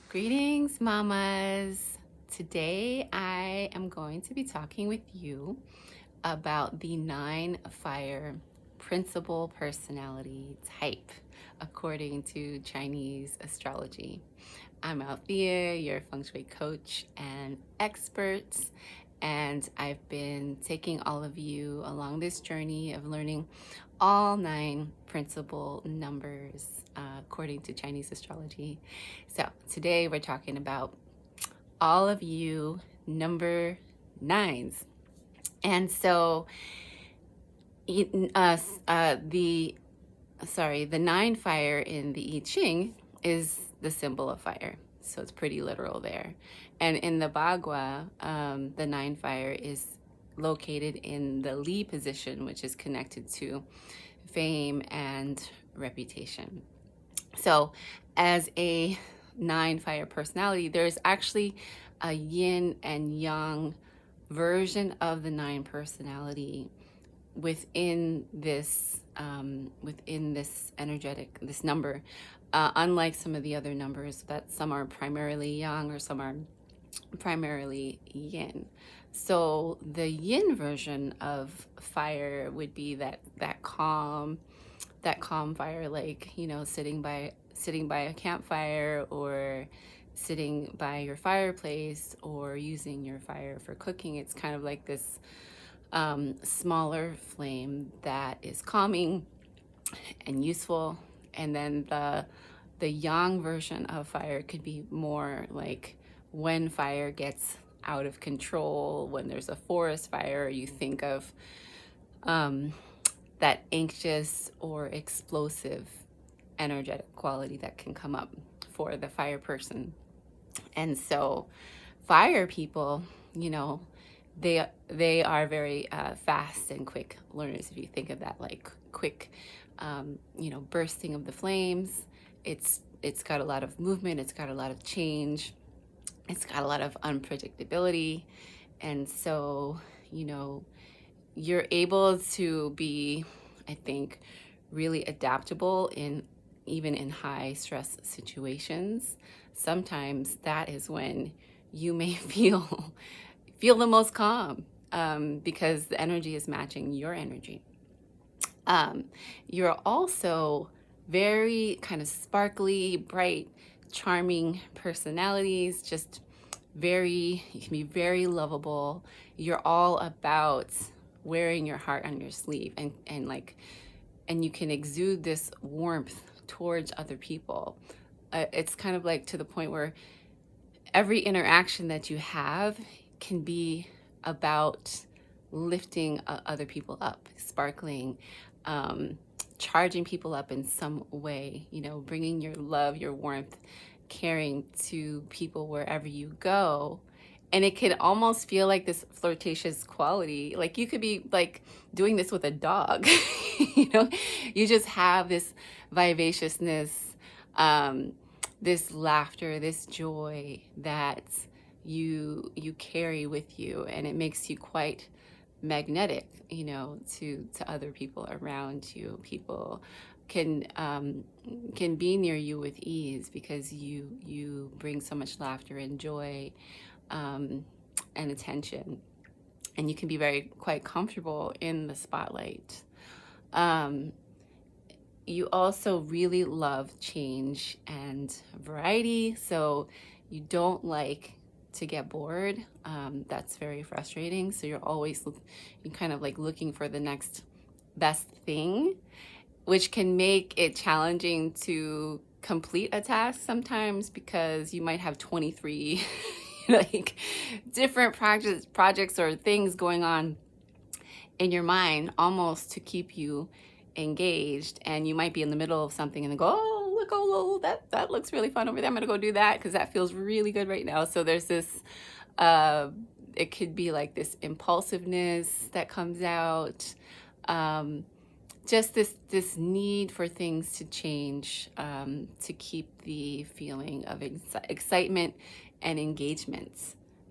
Greetings, mamas. Today I am going to be talking with you about the 9 fire principal personality type according to Chinese astrology. I'm Althea, your Feng Shui coach and expert, and I've been taking all of you along this journey of learning all 9 principal numbers according to Chinese astrology. So today we're talking about all of you number 9s. And so the 9 fire in the I Ching is the symbol of fire. So it's pretty literal there. And in the Bagua, the 9 fire is located in the Li position, which is connected to fame and reputation. So as a 9 fire personality, there's actually a yin and yang version of the 9 personality within this this number, unlike some of the other numbers that some are primarily yang or some are primarily yin. So the yin version of fire would be that calm fire, like, sitting by a campfire, or sitting by your fireplace, or using your fire for cooking. It's kind of like this smaller flame that is calming and useful. And then the yang version of fire could be more like when fire gets out of control, when there's a forest fire, you think of that anxious or explosive energetic quality that can come up for the fire person. And so fire people, they are very fast and quick learners. If you think of that, like quick, bursting of the flames, it's got a lot of movement, it's got a lot of change, it's got a lot of unpredictability. And so, you're able to be, I think, really adaptable even in high stress situations. Sometimes that is when you may feel the most calm, because the energy is matching your energy. You're also very kind of sparkly, bright, charming personalities, you can be very lovable. You're all about wearing your heart on your sleeve, and you can exude this warmth towards other people. It's kind of like to the point where every interaction that you have can be about lifting other people up, sparkling, charging people up in some way, bringing your love, your warmth, caring to people wherever you go. And it can almost feel like this flirtatious quality. Like you could be like doing this with a dog. You just have this vivaciousness, this laughter, this joy that you carry with you, and it makes you quite magnetic, to other people around you. People can be near you with ease because you bring so much laughter and joy, and attention, and you can be quite comfortable in the spotlight. You also really love change and variety, so you don't like to get bored. That's very frustrating. So you're kind of like looking for the next best thing, which can make it challenging to complete a task sometimes, because you might have 23 like different projects or things going on in your mind, almost to keep you engaged. And you might be in the middle of something and then go, oh, look, oh, that looks really fun over there, I'm gonna go do that because that feels really good right now. So there's this it could be like this impulsiveness that comes out, just this need for things to change, to keep the feeling of excitement and engagement.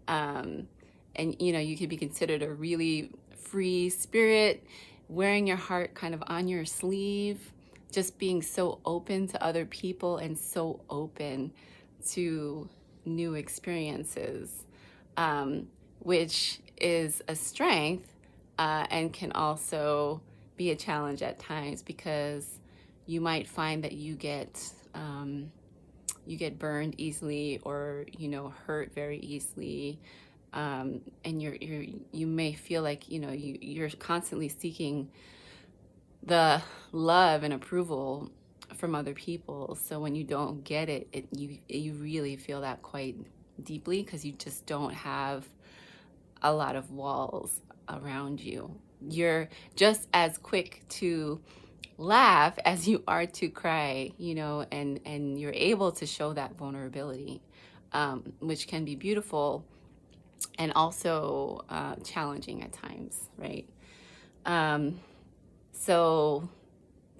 And you could be considered a really free spirit, wearing your heart kind of on your sleeve, just being so open to other people and so open to new experiences, which is a strength, and can also be a challenge at times, because you might find that you get burned easily, or hurt very easily, and you may feel like you're constantly seeking the love and approval from other people. So when you don't get it, you really feel that quite deeply, because you just don't have a lot of walls around you. You're just as quick to laugh as you are to cry, and you're able to show that vulnerability, which can be beautiful and also challenging at times, right? So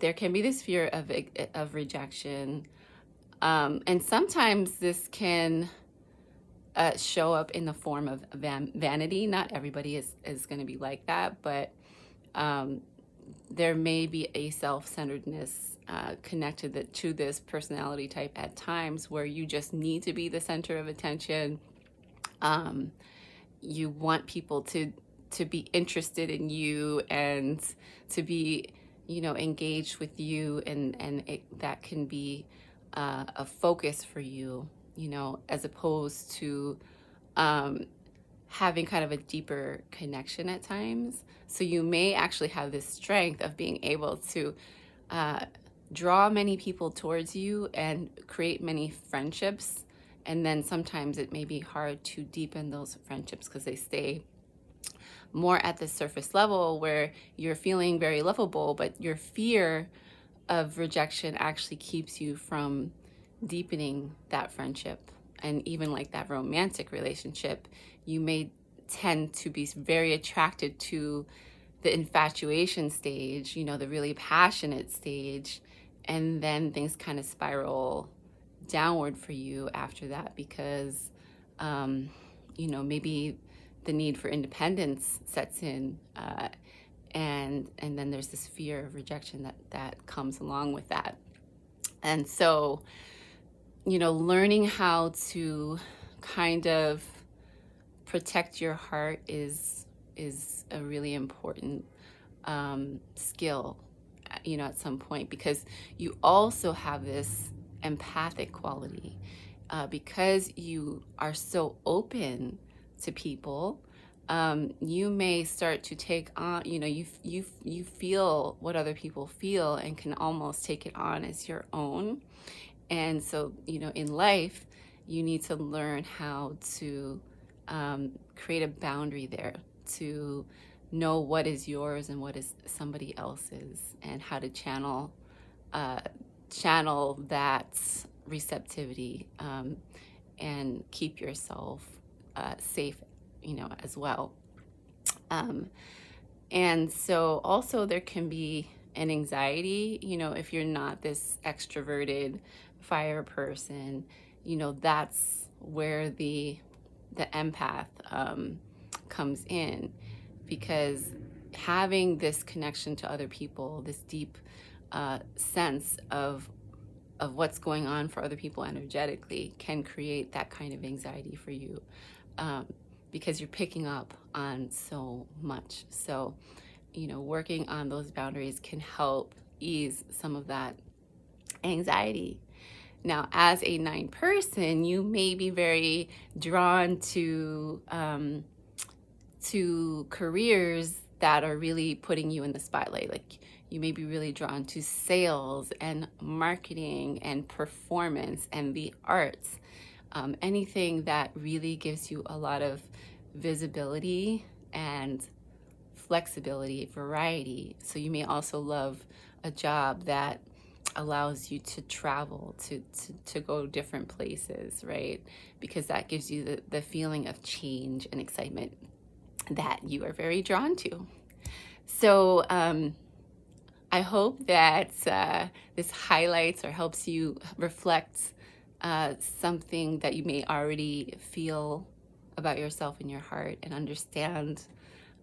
there can be this fear of rejection, and sometimes this can show up in the form of vanity. Not everybody is going to be like that, but there may be a self-centeredness connected to this personality type at times, where you just need to be the center of attention. You want people to be interested in you, and to be engaged with you, and that can be a focus for you, as opposed to having kind of a deeper connection at times. So you may actually have this strength of being able to draw many people towards you and create many friendships. And then sometimes it may be hard to deepen those friendships, because they stay more at the surface level, where you're feeling very lovable, but your fear of rejection actually keeps you from deepening that friendship. And even like that romantic relationship, you may tend to be very attracted to the infatuation stage, the really passionate stage, and then things kind of spiral downward for you after that, because maybe the need for independence sets in, and then there's this fear of rejection that comes along with that. And so learning how to kind of protect your heart is a really important skill, at some point, because you also have this empathic quality, because you are so open to people. You may start to take on, you feel what other people feel, and can almost take it on as your own. And so, in life, you need to learn how to create a boundary there, to know what is yours and what is somebody else's, and how to channel that receptivity, and keep yourself safe, as well. And so also there can be an anxiety, if you're not this extroverted fire person, that's where the empath comes in, because having this connection to other people, this deep sense of what's going on for other people energetically, can create that kind of anxiety for you, because you're picking up on so much. So, working on those boundaries can help ease some of that anxiety. Now, as a 9 person, you may be very drawn to careers that are really putting you in the spotlight. Like, you may be really drawn to sales and marketing and performance and the arts, anything that really gives you a lot of visibility and flexibility, variety. So you may also love a job that allows you to travel, to go different places, right? Because that gives you the feeling of change and excitement that you are very drawn to. So I hope that this highlights or helps you reflect something that you may already feel about yourself in your heart, and understand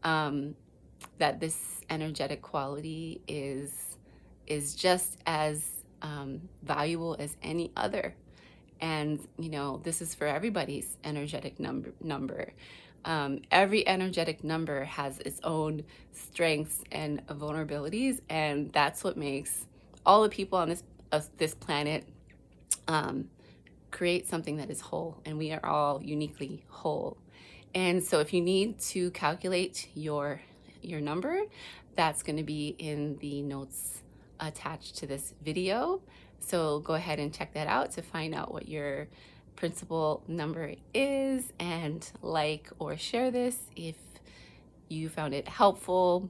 that this energetic quality is just as valuable as any other. And, you know, this is for everybody's energetic number. Every energetic number has its own strengths and vulnerabilities, and that's what makes all the people on this planet um, create something that is whole, and we are all uniquely whole. And so if you need to calculate your number, that's going to be in the notes attached to this video. So go ahead and check that out to find out what your principal number is, and like or share this if you found it helpful.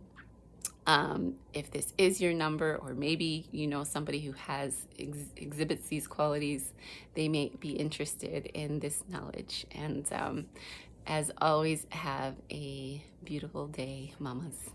If this is your number, or maybe you know somebody who has exhibits these qualities, they may be interested in this knowledge. And as always, have a beautiful day, mamas.